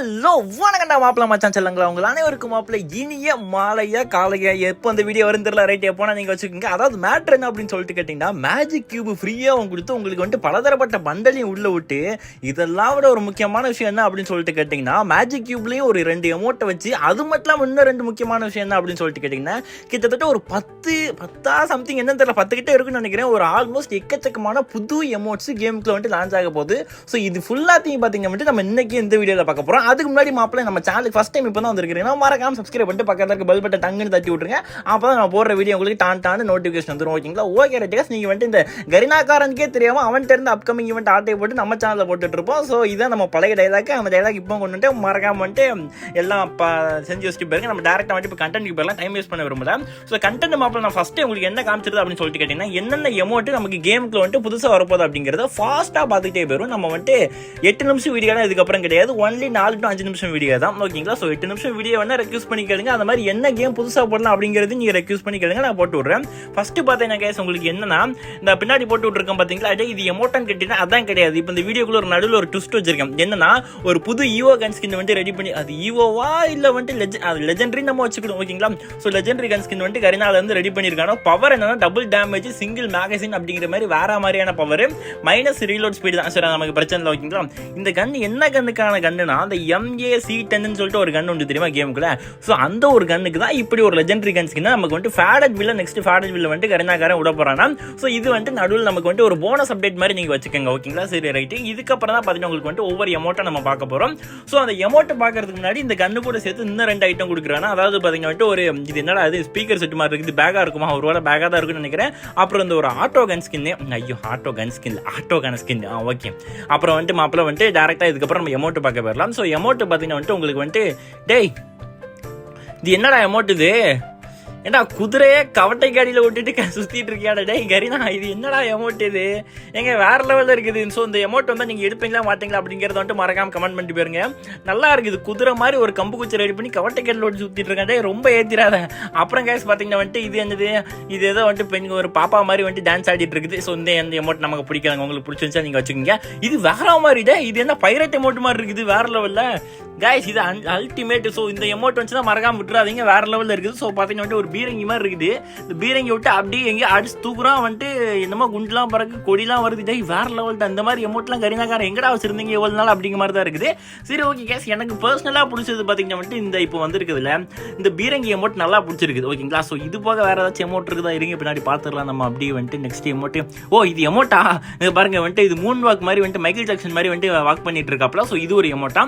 Hello வணக்கண்டா மாப்பிள்ள மச்சான் செல்லங்களா உங்கள் அனைவருக்கும் மாப்பிள்ள இனிய மாலையா காலையா எப்போ அந்த வீடியோ வரும் தெரியல ரைட் எப்போனா நீங்கள் வச்சுக்கோங்க. அதாவது மேட்ரு என்ன அப்படின்னு சொல்லிட்டு கேட்டிங்கன்னா மேஜிக் கியூப் ஃப்ரீயாக அவங்க கொடுத்து உங்களுக்கு வந்துட்டு பலதரப்பட்ட பண்டலையும் உள்ள விட்டு இதெல்லாம் விட ஒரு முக்கியமான விஷயம் என்ன அப்படின்னு சொல்லிட்டு கேட்டிங்கன்னா மேஜிக் கியூப்லேயும் ஒரு 2 எமௌண்ட்டை வச்சு அது மட்டும் இல்லாமல் இன்னும் 2 முக்கியமான விஷயம் என்ன அப்படின்னு சொல்லிட்டு கேட்டிங்கன்னா கிட்டத்தட்ட ஒரு 10 சம்திங் என்னன்னு தெரியல 10 கிட்ட இருக்குன்னு நினைக்கிறேன். ஒரு ஆல்மோஸ்ட் எக்கச்சக்கமான புது எமௌண்ட்ஸ் கேமுக்குள்ள வந்துட்டு லான்ச் ஆக போகுது. ஸோ இது ஃபுல்லாத்தையும் பார்த்தீங்க வந்துட்டு நம்ம இன்னைக்கு இந்த வீடியோவில் பார்க்க போகிறோம். அதுக்கு முன்னாடி மாப்பிள்ள நம்ம சேனலுக்கு ஃபஸ்ட் டைம் இப்போ தான் வந்திருக்கீங்கன்னா மறக்காம சப்ஸ்கிரைப் பண்ணிட்டு பக்கத்தில் இருக்க பெல் பட்டன் டங்குன்னு தட்டி விட்டுருங்க. அப்போ தான் நான் போடுற வீடியோ உங்களுக்கு டான் நோட்டிஃபிகேஷன் வந்துடும். ஓகேங்களா? ஓகே ரைட்டுக்காஸ் நீங்கள் வந்துட்டு இந்த கரினாக்காரனுக்கே தெரியாமல் அவன்கிட்ட இருந்து அப்கமிங் ஈவெண்ட் ஆட்டையை போட்டு நம்ம சேனலில் போட்டுட்டு இருப்போம். ஸோ இதான் நம்ம பழைய டைலாக். அந்த டைலாக் இப்போ கொண்டு வந்துட்டு மறக்காம வந்துட்டு எல்லாம் செஞ்சு வச்சுட்டு போயிருங்க. நம்ம டேரக்டாக வந்துட்டு இப்போ கண்டென்ட் போயிடலாம். டைம் வேஸ்ட் பண்ண விரும்பல. ஸோ கண்டென்ட் மாப்பிள்ள நான் ஃபஸ்ட்டு உங்களுக்கு என்ன காமிச்சிருது அப்படின்னு சொல்லிட்டு கேட்டிங்கன்னா என்னென்ன எமௌண்ட் நமக்கு கேமுக்குள்ள வந்துட்டு புதுசாக வரப்போகுது அப்படிங்கிறத ஃபாஸ்ட்டாக பார்த்துக்கிட்டே போயிடும். நம்ம வந்துட்டு 8 நிமிஷம் வீடியோ தான் இதுக்கப்புறம் கிடையாது. ஒன்லி 4 to 5 நிமிஷம் வீடியோ தான். ஓகேங்களா? ஸோ 8 நிமிஷம் வீடியோ வேணா ரெக்யூஸ் பண்ணி கேளுங்க. அந்த மாதிரி என்ன கேம் புதுசாக போடலாம் அப்படிங்கிறது நீங்கள் ரெக்யூஸ் பண்ணி கேளுங்க. நான் போட்டு விட்றேன். ஃபர்ஸ்ட் பார்த்தீங்கன்னா கேஸ் உங்களுக்கு என்னன்னா இந்த பின்னாடி போட்டு விட்டுருக்கேன் பார்த்தீங்களா? இது எமௌண்ட்னு கேட்டீங்கன்னா அதான் கிடையாது. இப்போ இந்த வீடியோக்குள்ள ஒரு நடுவில் ஒரு ட்விஸ்ட் வச்சிருக்கேன். என்னன்னா ஒரு புது ஈவோ கன் ஸ்கின் வந்துட்டு ரெடி பண்ணி அது ஈவோவா இல்லை வந்துட்டு லெஜெண்டரி நம்ம வச்சுக்கணும். ஓகேங்களா? ஸோ லெஜெண்டரி கன் ஸ்கின் வந்துட்டு கரினால இருந்து ரெடி பண்ணியிருக்காங்க. பவர் என்னன்னா டபுள் டேமேஜ் சிங்கிள் மேகசின் அப்படிங்கிற மாதிரி வேற மாதிரியான பவர் மைனஸ் ரீலோட் ஸ்பீடு தான். சரி நமக்கு பிரச்சனை இல்லை. ஓகேங்களா? இந்த கன் என்ன கண்ணுக்கான கண்ணுனா அந்த MAC-10 சொல்லிட்டு ஒரு கன் உண்டு தெரியுமா கேமுக்குள்ள? ஸோ அந்த ஒரு கண்ணுக்கு தான் இப்படி ஒரு லெஜெண்டரி கன் ஸ்கின் நமக்கு வந்துட்டு ஃபேடட் வில்ல நெக்ஸ்ட் ஃபேடட் வில்ல வந்துட்டு கரினாக்காரன் விட போறானா. ஸோ இது வந்துட்டு நடுவில் நமக்கு வந்துட்டு ஒரு போனஸ் அப்டேட் மாதிரி நீங்க வச்சுக்கோங்க. ஓகேங்களா? சரி ரைட்டு. இதுக்கப்புறம் தான் பார்த்தீங்கன்னா உங்களுக்கு வந்துட்டு ஒவ்வொரு எமௌண்ட்டை நம்ம பார்க்க போறோம். ஸோ அந்த எமௌண்ட்டை பார்க்கறதுக்கு முன்னாடி இந்த கண்ணு கூட சேர்த்து இன்னும் 2 ஐட்டம் கொடுக்குறாங்க. அதாவது பார்த்தீங்கன்னா வந்துட்டு ஒரு இது என்னடா அது ஸ்பீக்கர் செட் மாதிரி இருக்குது. பேகா இருக்குமா? ஒரு வேளை பேகா தான் இருக்குன்னு நினைக்கிறேன். அப்புறம் இந்த ஒரு ஆட்டோ கன் ஸ்கின். ஐயோ ஆட்டோ கன் ஸ்கின். ஓகே. அப்புறம் வந்துட்டு மாப்பிள்ள வந்துட்டு டேரக்டா இதுக்கப்புறம் நம்ம எமௌண்ட் பார்க்க போயிடலாம். ஸோ எமௌண்ட் பார்த்தீங்கன்னா வந்துட்டு உங்களுக்கு வந்துட்டு டேய் இது என்னடா எமௌண்ட் இது? ஏண்டா குதிரையே கவட்டை காடியில் விட்டுட்டு சுற்றிட்டு இருக்கியாடா டே கரினா? இது என்னடா எமௌண்ட் இது? எங்க வேற லெவலில் இருக்குது. ஸோ இந்த எமௌண்ட் வந்து நீங்கள் எடுப்பீங்களா மாட்டீங்களா அப்படிங்கிறத வந்துட்டு மறக்காம கமெண்ட் பண்ணிட்டு போயிருங்க. நல்லா இருக்குது. குதிரை மாதிரி ஒரு கம்பு குச்சி ரெடி பண்ணி கவட்டை காடியில் விட்டு சுற்றிட்டு இருக்கேன். டே ரொம்ப ஏற்றிடாத. அப்புறம் கேஸ் பார்த்தீங்கன்னா வந்துட்டு இது என்னது? இது ஏதோ வந்துட்டு பெண் ஒரு பாப்பா மாதிரி வந்துட்டு டான்ஸ் ஆடிட்டு இருக்குது. ஸோ இந்த எமௌண்ட் நமக்கு பிடிக்காது. உங்களுக்கு பிடிச்சிருந்துச்சா நீங்கள் வச்சுக்கோங்க. இது வேற மாதிரி டே. இது என்ன பைரட் எமௌண்ட் மாதிரி இருக்குது வேற லெவலில் கைஸ். இது அல்டிமேட். ஸோ இந்த எமௌண்ட் வந்துச்சுன்னா மறக்காம விட்டுறாதீங்க. வேற லெவலில் இருக்குது. ஸோ பார்த்தீங்கன்னா வந்துட்டு ஒரு பீரங்கி மாதிரி இருக்குது. இந்த பீரங்கி விட்டு அப்படியே எங்கேயும் அடிச்சு தூக்குறான் வந்துட்டு என்னமோ குண்டுலாம் பறக்கு கொடிலாம் வருது. டே வேற லெவல் தான். இந்த மாதிரி எமௌண்ட்லாம் கரினாக்காரன் எங்கடா வச்சிருந்தீங்க எவ்வளவு நாள் அப்படிங்கிற மாதிரி தான் இருக்குது. சரி ஓகே கேஸ். எனக்கு பர்சனலாக பிடிச்சது பார்த்தீங்கன்னா வந்துட்டு இந்த இப்போ வந்திருக்குதுல இந்த பீரங்கி எமௌண்ட் நல்லா பிடிச்சிருக்குது. ஓகேங்களா? ஸோ இது போக வேற ஏதாச்சும் எமௌண்ட் இருக்குதா? இருங்க பின்னாடி பார்த்துடலாம் நம்ம. அப்படியே வந்துட்டு நெக்ஸ்ட் எமௌண்ட். ஓ இது எமௌண்டா? பாருங்க வந்துட்டு இது மூன் வாக் மாதிரி வந்துட்டு மைக்கேல் ஜாக்சன் மாதிரி வந்துட்டு வாக் பண்ணிட்டு இருக்காப்ல. ஸோ இது ஒரு எமௌண்டா.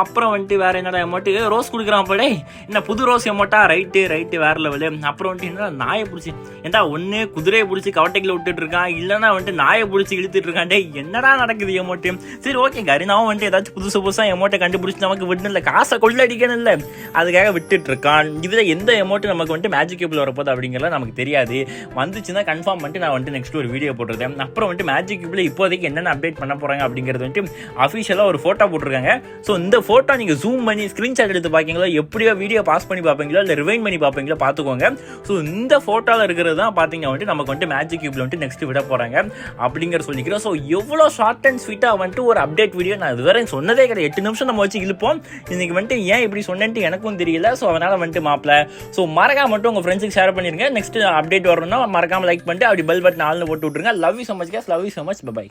அப்புறம் வந்துட்டு வேற என்னடா எமௌண்ட்? ரோஸ் கொடுக்குறான் போலே. என்ன புது ரோஸ் எமௌண்டா? ரைட்டு வேற லெவலு. அப்புறம் வந்துட்டு என்ன நாயை பிடிச்சி ஏன்டா ஒன்று குதிரையை பிடிச்சி கவட்டைக்குள்ள விட்டுட்டு இருக்கான். இல்லைன்னா வந்துட்டு நாயை பிடிச்சி இழுத்துட்டு இருக்கான். டே என்னடா நடக்குது எமௌண்ட்? சரி ஓகே கரினாவும் வந்துட்டு ஏதாச்சும் புதுசாக எமௌண்ட்டை கண்டுபிடிச்சி நமக்கு விடணும் இல்லை, காசை கொள்ளடிக்கணும் இல்லை, அதுக்காக விட்டுட்டு இருக்கான். இதில் எந்த எமௌண்ட் நமக்கு வந்துட்டு மேஜிக் கியூப்ல வரப்போது அப்படிங்கிறத நமக்கு தெரியாது. வந்துச்சுன்னா கன்ஃபார்ம் பண்ணிட்டு நான் வந்துட்டு நெக்ஸ்ட் ஒரு வீடியோ போட்டுருக்கேன். அப்புறம் வந்துட்டு மேஜிக் கியூப்ல இப்போதைக்கு என்னென்ன அப்டேட் பண்ண போறாங்க அப்படிங்கிறது வந்துட்டு அஃபிஷியலாக ஒரு ஃபோட்டோ போட்டிருக்காங்க. ஸோ இந்த ஃபோட்டோ நீங்கள் ஜூம் பண்ணி ஸ்க்ரீன்ஷாட் எடுத்து பார்ப்பீங்களோ, எப்படியோ வீடியோ பாஸ் பண்ணி பார்ப்பீங்களோ இல்லை ரிவைண்ட் பண்ணி பார்ப்பீங்களோ பார்த்துக்கோங்க. ஸோ இந்த ஃபோட்டோவில் இருக்கிறது தான் பார்த்தீங்கன்னா வந்துட்டு நமக்கு வந்துட்டு மேஜிக் கியூப்ல வந்துட்டு நெக்ஸ்ட் விட போகிறாங்க அப்படிங்கிற சொல்லிக்கிறோம். ஸோ எவ்வளோ ஷார்ட் அண்ட் ஸ்வீட்டாக வந்துட்டு ஒரு அப்டேட் வீடியோ நான் இதுவரை சொன்னதே கிடையாது. 8 நிமிஷம் நம்ம வச்சு இழுப்போம். இன்னைக்கு வந்துட்டு ஏன் இப்படி சொன்னேன்ட்டு எனக்கும் தெரியல. ஸோ அதனால் வந்துட்டு மாப்பிள்ள ஸோ மறக்காம மட்டும் உங்கள் ஃப்ரெண்ட்ஸுக்கு ஷேர் பண்ணிருங்க. நெக்ஸ்ட் அப்டேட் வரணும்னா மறக்காம லைக் பண்ணிட்டு அப்படி பெல் பட்டன் ஆள்னு போட்டு விட்டுருங்க. Love you so much guys. Love you so much. By.